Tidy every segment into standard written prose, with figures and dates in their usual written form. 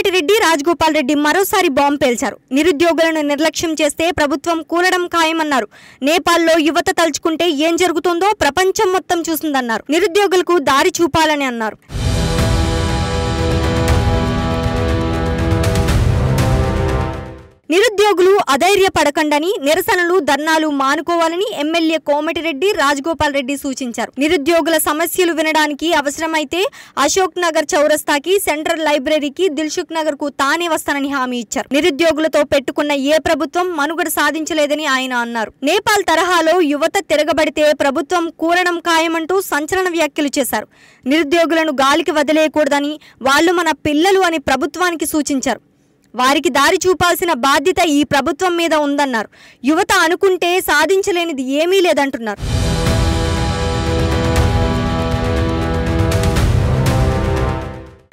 కోమటిరెడ్డి రాజగోపాల్ రెడ్డి మరోసారి బాంబు పేల్చారు. నిరుద్యోగులను నిర్లక్ష్యం చేస్తే ప్రభుత్వం కూలడం ఖాయమన్నారు. నేపాల్లో యువత తలుచుకుంటే ఏం జరుగుతుందో ప్రపంచం మొత్తం చూసిందన్నారు. నిరుద్యోగులకు దారి చూపాలని అన్నారు. నిరుద్యోగులు అధైర్యపడకండని, నిరసనలు ధర్నాలు మానుకోవాలని ఎమ్మెల్యే కోమటిరెడ్డి రాజగోపాల్ రెడ్డి సూచించారు. నిరుద్యోగుల సమస్యలు వినడానికి అవసరమైతే అశోక్ నగర్ చౌరస్తాకి, సెంట్రల్ లైబ్రరీకి, దిల్సుఖ్ నగర్ కు తానే వస్తానని హామీ ఇచ్చారు. నిరుద్యోగులతో పెట్టుకున్న ఏ ప్రభుత్వం మనుగడ సాధించలేదని ఆయన అన్నారు. నేపాల్ తరహాలో యువత తిరగబడితే ప్రభుత్వం కూలడం ఖాయమంటూ సంచలన వ్యాఖ్యలు చేశారు. నిరుద్యోగులను గాలికి వదిలేయకూడదని, వాళ్లు మన పిల్లలు అని ప్రభుత్వానికి సూచించారు. వారికి దారి చూపాల్సిన బాధ్యత ఈ ప్రభుత్వం మీద ఉందన్నారు. యువత అనుకుంటే సాధించలేనిది ఏమీ లేదంటున్నారు.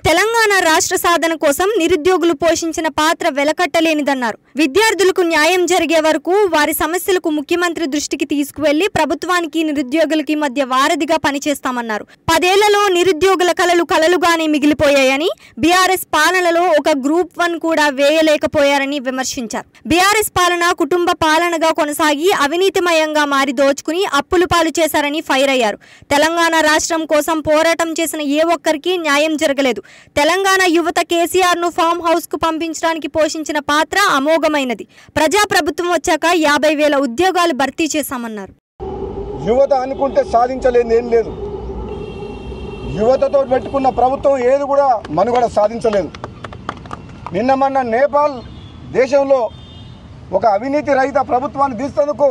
తెలంగాణ రాష్ట్ర సాధన కోసం నిరుద్యోగులు పోషించిన పాత్ర వెలకట్టలేనిదన్నారు. విద్యార్థులకు న్యాయం జరిగే వరకు వారి సమస్యలకు ముఖ్యమంత్రి దృష్టికి తీసుకువెళ్లి ప్రభుత్వానికి నిరుద్యోగులకి మధ్య వారధిగా పనిచేస్తామన్నారు. 10 ఏళ్లలో నిరుద్యోగుల కలలుగానే మిగిలిపోయాయని, బీఆర్ఎస్ పాలనలో ఒక గ్రూప్ 1 కూడా వేయలేకపోయారని విమర్శించారు. బీఆర్ఎస్ పాలన కుటుంబ పాలనగా కొనసాగి అవినీతిమయంగా మారి దోచుకుని అప్పులు పాలు చేశారని ఫైర్ అయ్యారు. తెలంగాణ రాష్ట్రం కోసం పోరాటం చేసిన ఏ ఒక్కరికి న్యాయం జరగలేదు. తెలంగాణ యువత కేసీఆర్ ను ఫామ్ హౌస్ కు పంపించడానికి పోషించిన పాత్ర అమోఘమైనది. ప్రజాప్రభుత్వం వచ్చాక 50,000 ఉద్యోగాలు భర్తీ చేశామన్నారు. యువత అనుకుంటే సాధించలేని ఏం లేదు. యువతతో పెట్టుకున్న ప్రభుత్వం ఏది కూడా మనుగడ సాధించలేదు. నిన్న మొన్న నేపాల్ దేశంలో ఒక అవినీతి రహిత ప్రభుత్వాన్ని తీసేందుకు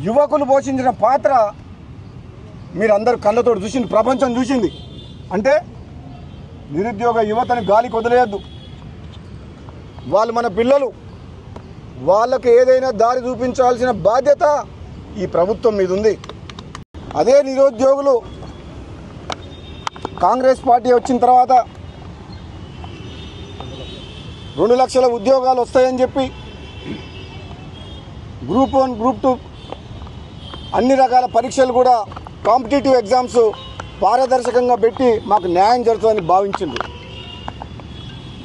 యువకులు పోషించిన పాత్ర మీరందరూ కళ్ళతో చూసింది, ప్రపంచం చూసింది. అంటే నిరుద్యోగ యువతని గాలికి వదిలేయద్దు. వాళ్ళు మన పిల్లలు, వాళ్ళకు ఏదైనా దారి చూపించాల్సిన బాధ్యత ఈ ప్రభుత్వం మీద ఉంది. అదే నిరుద్యోగులు కాంగ్రెస్ పార్టీ వచ్చిన తర్వాత 2 లక్షల ఉద్యోగాలు వస్తాయని చెప్పి గ్రూప్ 1, గ్రూప్ 2 అన్ని రకాల పరీక్షలు కూడా కాంపిటేటివ్ ఎగ్జామ్స్ పారదర్శకంగా పెట్టి మాకు న్యాయం జరుగుతుందని భావించింది.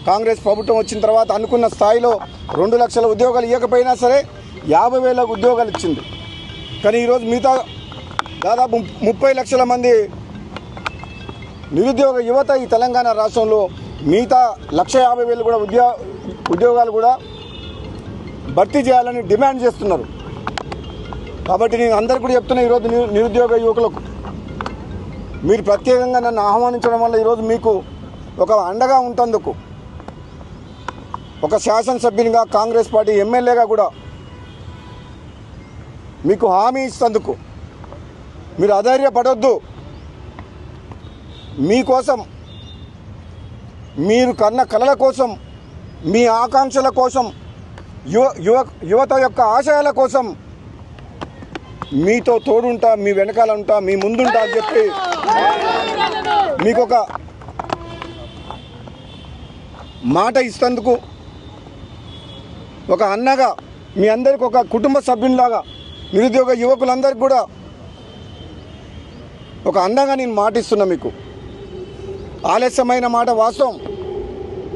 కాంగ్రెస్ ప్రభుత్వం వచ్చిన తర్వాత అనుకున్న స్థాయిలో 2 లక్షల ఉద్యోగాలు ఇవ్వకపోయినా సరే 50,000 ఉద్యోగాలు ఇచ్చింది. కానీ ఈరోజు మిగతా దాదాపు 30 లక్షల మంది నిరుద్యోగ యువత ఈ తెలంగాణ రాష్ట్రంలో మిగతా 150,000 కూడా ఉద్యోగాలు కూడా భర్తీ చేయాలని డిమాండ్ చేస్తున్నారు. కాబట్టి నేను అందరికీ కూడా చెప్తున్నా, ఈరోజు నిరుద్యోగ యువకులకు మీరు ప్రత్యేకంగా నన్ను ఆహ్వానించడం వల్ల ఈరోజు మీకు ఒక అండగా ఉంటందుకు, ఒక శాసనసభ్యునిగా, కాంగ్రెస్ పార్టీ ఎమ్మెల్యేగా కూడా మీకు హామీ ఇస్తందుకు మీరు అధైర్యపడొద్దు. మీకోసం, మీరు కన్న కలల కోసం, మీ ఆకాంక్షల కోసం, యువత యొక్క ఆశయాల కోసం మీతో తోడుంటా, మీ వెనకాల ఉంటా, మీ ముందుంటా అని చెప్పి మీకు ఒక మాట ఇస్తందుకు, ఒక అన్నగా, మీ అందరికి ఒక కుటుంబ సభ్యునిలాగా, నిరుద్యోగ యువకులందరికీ కూడా ఒక అండగా నేను మాటిస్తున్నా. మీకు ఆలస్యమైన మాట వాస్తవం.